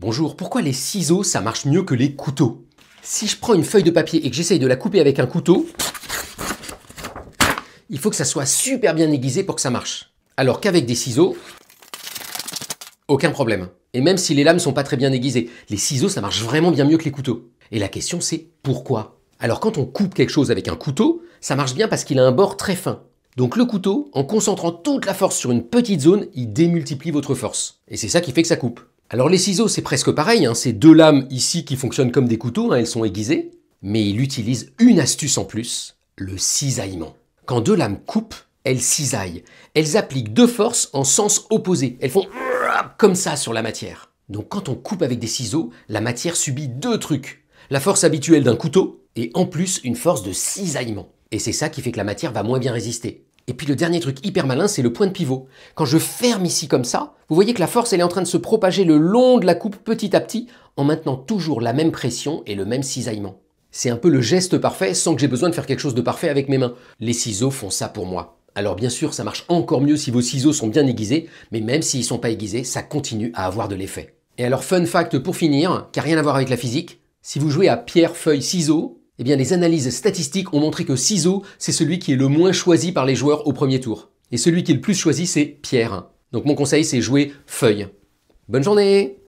Bonjour, pourquoi les ciseaux ça marche mieux que les couteaux? Si je prends une feuille de papier et que j'essaye de la couper avec un couteau, il faut que ça soit super bien aiguisé pour que ça marche. Alors qu'avec des ciseaux, aucun problème. Et même si les lames sont pas très bien aiguisées, les ciseaux ça marche vraiment bien mieux que les couteaux. Et la question c'est pourquoi? Alors quand on coupe quelque chose avec un couteau, ça marche bien parce qu'il a un bord très fin. Donc le couteau, en concentrant toute la force sur une petite zone, il démultiplie votre force. Et c'est ça qui fait que ça coupe. Alors les ciseaux, c'est presque pareil, c'est deux lames ici qui fonctionnent comme des couteaux, elles sont aiguisées, mais il utilise une astuce en plus, le cisaillement. Quand deux lames coupent, elles cisaillent. Elles appliquent deux forces en sens opposé. Elles font comme ça sur la matière. Donc quand on coupe avec des ciseaux, la matière subit deux trucs. La force habituelle d'un couteau et en plus une force de cisaillement. Et c'est ça qui fait que la matière va moins bien résister. Et puis le dernier truc hyper malin, c'est le point de pivot. Quand je ferme ici comme ça, vous voyez que la force elle est en train de se propager le long de la coupe petit à petit en maintenant toujours la même pression et le même cisaillement. C'est un peu le geste parfait sans que j'ai besoin de faire quelque chose de parfait avec mes mains. Les ciseaux font ça pour moi. Alors bien sûr, ça marche encore mieux si vos ciseaux sont bien aiguisés, mais même s'ils ne sont pas aiguisés, ça continue à avoir de l'effet. Et alors fun fact pour finir, qui n'a rien à voir avec la physique, si vous jouez à pierre, feuille, ciseaux, eh bien les analyses statistiques ont montré que ciseaux, c'est celui qui est le moins choisi par les joueurs au premier tour. Et celui qui est le plus choisi, c'est pierre. Donc mon conseil, c'est jouer feuille. Bonne journée!